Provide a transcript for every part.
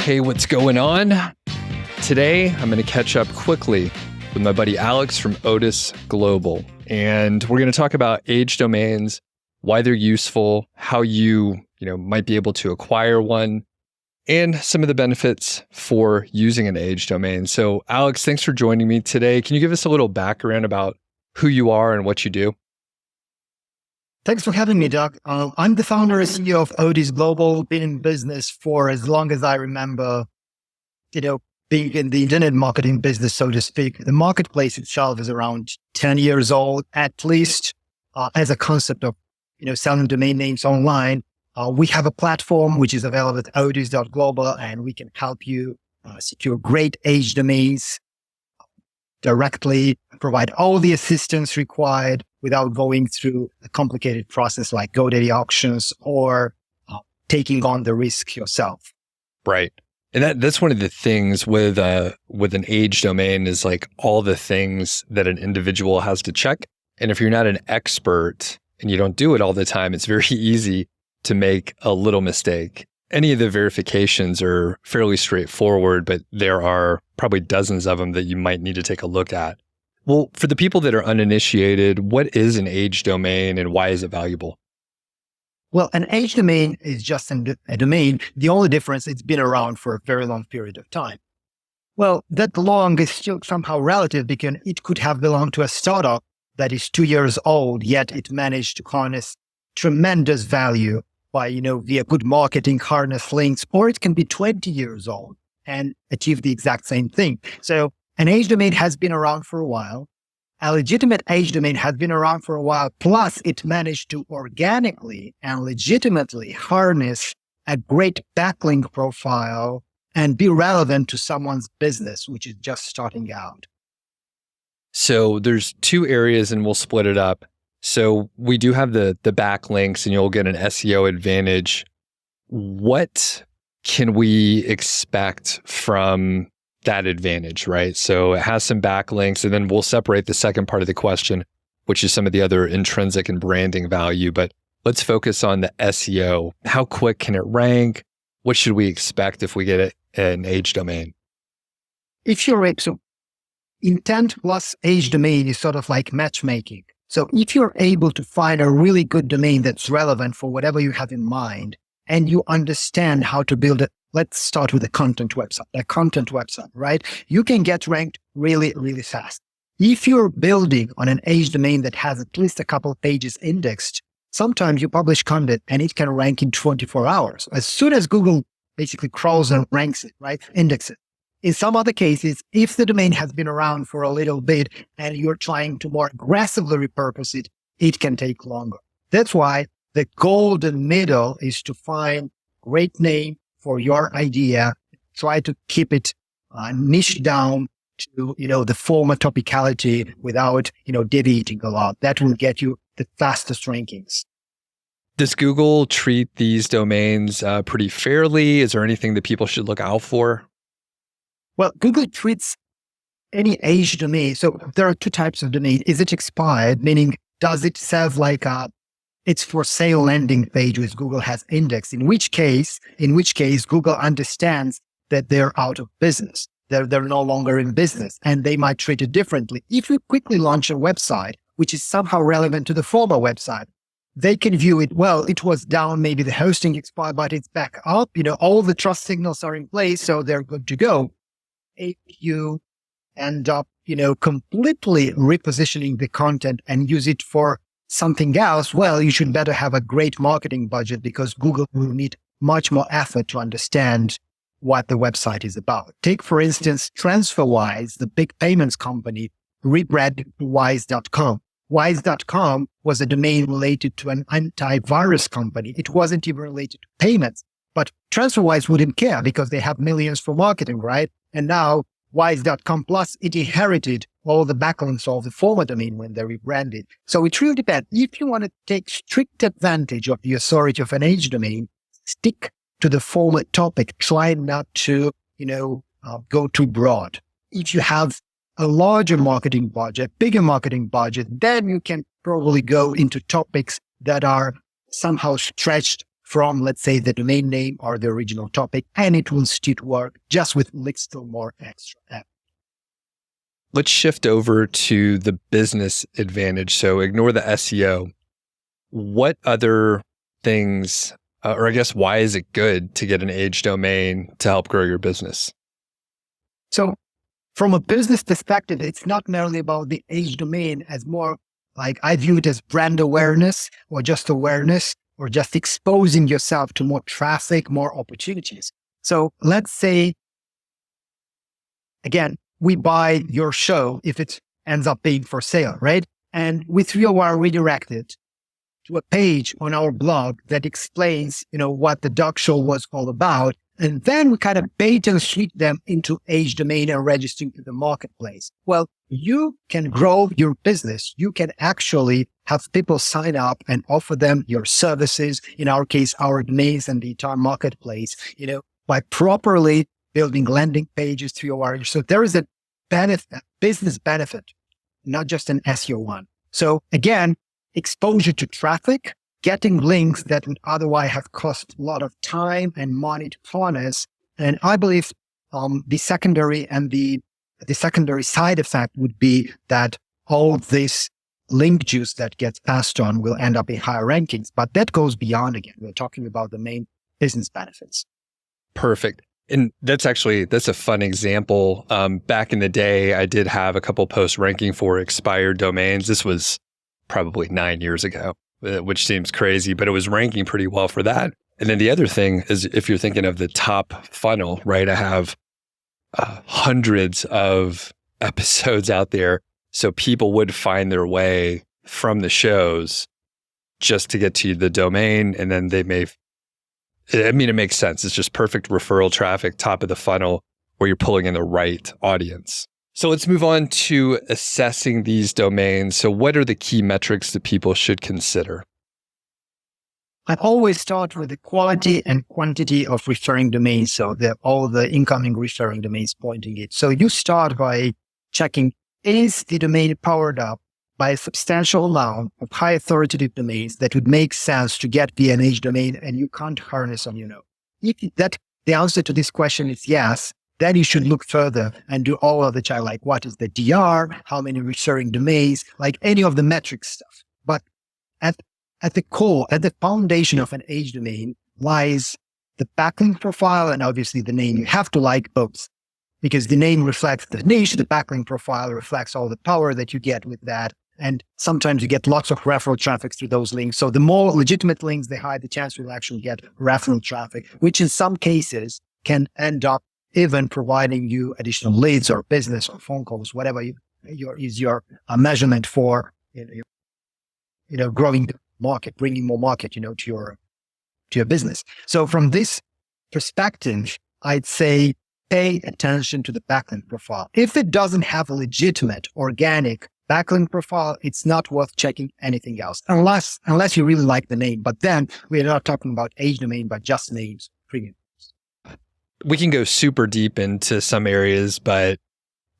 Hey, what's going on? Today, I'm going to catch up quickly with my buddy Alex from Odys Global. And we're going to talk about age domains, why they're useful, how you might be able to acquire one, and some of the benefits for using an age domain. So Alex, thanks for joining me today. Can you give us a little background about who you are and what you do? Thanks for having me, Doug. I'm the founder and CEO of Odys Global, been in business for as long as I remember, being in the internet marketing business, so to speak. The marketplace itself is around 10 years old, at least, as a concept of, selling domain names online. We have a platform which is available at Odys.global, and we can help you secure great age domains directly, provide all the assistance required without going through a complicated process like GoDaddy auctions or taking on the risk yourself. Right. And that's one of the things with an age domain is like all the things that an individual has to check. And if you're not an expert and you don't do it all the time, it's very easy to make a little mistake. Any of the verifications are fairly straightforward, but there are probably dozens of them that you might need to take a look at. Well, for the people that are uninitiated, what is an age domain and why is it valuable? Well, an age domain is just a domain. The only difference, it's been around for a very long period of time. Well, that long is still somehow relative because it could have belonged to a startup that is 2 years old, yet it managed to harness tremendous value by, via good marketing, harness links, or it can be 20 years old and achieve the exact same thing. So an age domain has been around for a while. A legitimate age domain has been around for a while, plus it managed to organically and legitimately harness a great backlink profile and be relevant to someone's business, which is just starting out. So there's two areas and we'll split it up. So we do have the backlinks and you'll get an SEO advantage. What can we expect from that advantage, right? So it has some backlinks and then we'll separate the second part of the question, which is some of the other intrinsic and branding value. But let's focus on the SEO. How quick can it rank? What should we expect if we get an age domain? If you're so intent plus age domain is sort of like matchmaking. So if you're able to find a really good domain that's relevant for whatever you have in mind, and you understand how to build it, let's start with a content website, right? You can get ranked really, really fast. If you're building on an age domain that has at least a couple of pages indexed, sometimes you publish content and it can rank in 24 hours. As soon as Google basically crawls and ranks it, right? Indexes it. In some other cases, if the domain has been around for a little bit and you're trying to more aggressively repurpose it, it can take longer. That's why the golden middle is to find a great name for your idea. Try to keep it niched down to, the former topicality without, deviating a lot. That will get you the fastest rankings. Does Google treat these domains pretty fairly? Is there anything that people should look out for? Well, Google treats any age domain. So there are two types of domain. Is it expired? Meaning, does it serve like it's for sale landing page which Google has indexed? In which case, Google understands that they're out of business. They're no longer in business and they might treat it differently. If you quickly launch a website, which is somehow relevant to the former website, they can view it, well, it was down, maybe the hosting expired, but it's back up. All the trust signals are in place, so they're good to go. If you end up, completely repositioning the content and use it for something else, well, you should better have a great marketing budget because Google will need much more effort to understand what the website is about. Take, for instance, TransferWise, the big payments company, rebranded to Wise.com. Wise.com was a domain related to an antivirus company. It wasn't even related to payments. But TransferWise wouldn't care because they have millions for marketing, right? And now Wise.com Plus, it inherited all the backlinks of the former domain when they rebranded. So it really depends. If you want to take strict advantage of the authority of an age domain, stick to the former topic. Try not to, go too broad. If you have a larger marketing budget, bigger marketing budget, then you can probably go into topics that are somehow stretched from, let's say, the domain name or the original topic, and it will still work just with little more extra effort. Let's shift over to the business advantage. So ignore the SEO. What other things, or I guess, why is it good to get an age domain to help grow your business? So from a business perspective, it's not merely about the age domain as more like I view it as brand awareness or just exposing yourself to more traffic, more opportunities. So let's say, again, we buy your show if it ends up being for sale, right? And we 301 redirected to a page on our blog that explains, what the dog show was all about. And then we kind of bait and switch them into age domain and registering to the marketplace. Well, you can grow your business. You can actually have people sign up and offer them your services. In our case, our domains and the entire marketplace, by properly building landing pages through your. So there is a benefit, business benefit, not just an SEO one. So again, exposure to traffic, getting links that would otherwise have cost a lot of time and money to harness. And I believe the secondary side effect would be that all this link juice that gets passed on will end up in higher rankings. But that goes beyond, again, we're talking about the main business benefits. Perfect. And that's a fun example. Back in the day, I did have a couple posts ranking for expired domains. This was probably 9 years ago, which seems crazy, but it was ranking pretty well for that. And then the other thing is, if you're thinking of the top funnel, right? I have hundreds of episodes out there. So people would find their way from the shows just to get to the domain. And then it makes sense. It's just perfect referral traffic, top of the funnel, where you're pulling in the right audience. So let's move on to assessing these domains. So what are the key metrics that people should consider? I always start with the quality and quantity of referring domains. So all the incoming referring domains pointing it. So you start by checking, is the domain powered up by a substantial amount of high authoritative domains that would make sense to get via an age domain and you can't harness on If the answer to this question is yes, then you should look further and do all of the check, like what is the DR, how many referring domains, like any of the metrics stuff. But at the core, at the foundation of an age domain lies the backlink profile and obviously the name. You have to like both because the name reflects the niche, the backlink profile reflects all the power that you get with that. And sometimes you get lots of referral traffic through those links. So the more legitimate links, the higher the chance you'll actually get referral traffic, which in some cases can end up even providing you additional leads or business or phone calls, whatever is your measurement for growing the market, bringing more market, to your business. So from this perspective, I'd say pay attention to the backlink profile. If it doesn't have a legitimate organic backlink profile, it's not worth checking anything else, unless you really like the name. But then we're not talking about age domain, but just names, premium. We can go super deep into some areas, but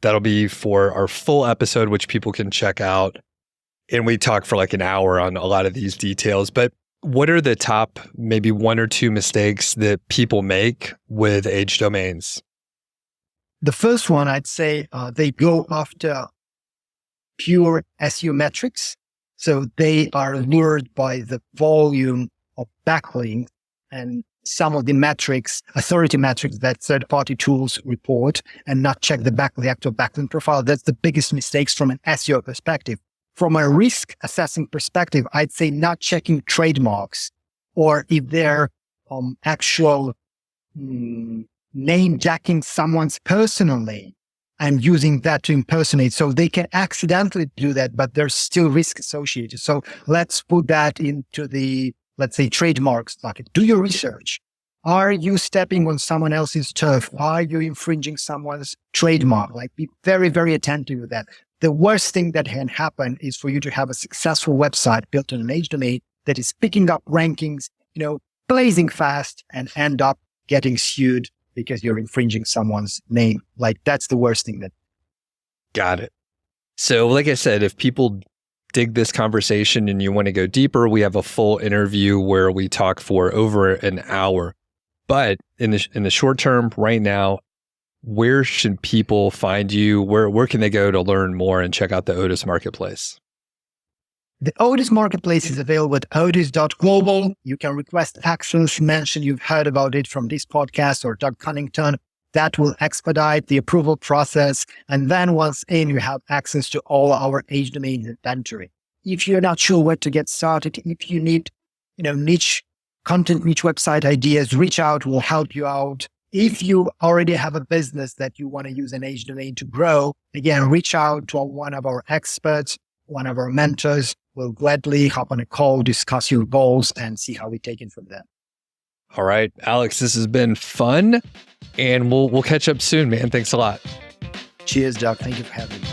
that'll be for our full episode, which people can check out. And we talk for like an hour on a lot of these details. But what are the top maybe one or two mistakes that people make with age domains? The first one, I'd say they go after pure SEO metrics. So they are lured by the volume of backlinks and some of the metrics, authority metrics that third-party tools report and not check the actual backlink profile. That's the biggest mistakes from an SEO perspective. From a risk assessing perspective, I'd say not checking trademarks or if they're actual name jacking someone's personal name and using that to impersonate. So they can accidentally do that, but there's still risk associated. So let's put that into the, let's say, trademarks bucket. Do your research. Are you stepping on someone else's turf? Are you infringing someone's trademark? Like, be very, very attentive with that. The worst thing that can happen is for you to have a successful website built on an age domain that is picking up rankings, blazing fast and end up getting sued because you're infringing someone's name. Like, that's the worst thing. Got it. So like I said, if people dig this conversation and you want to go deeper, we have a full interview where we talk for over an hour. But in the short term, right now, where should people find you? Where can they go to learn more and check out the Odys Marketplace? The Odys Marketplace is available at Odys.global. You can request actions, mention you've heard about it from this podcast or Doug Cunnington. That will expedite the approval process. And then once in, you have access to all our H domain inventory. If you're not sure where to get started, if you need, niche content, niche website ideas, reach out, we'll help you out. If you already have a business that you want to use an H domain to grow, again, reach out to one of our experts, one of our mentors. We'll gladly hop on a call, discuss your goals, and see how we take it from there. All right, Alex, this has been fun, and we'll catch up soon, man. Thanks a lot. Cheers, Doug. Thank you for having me.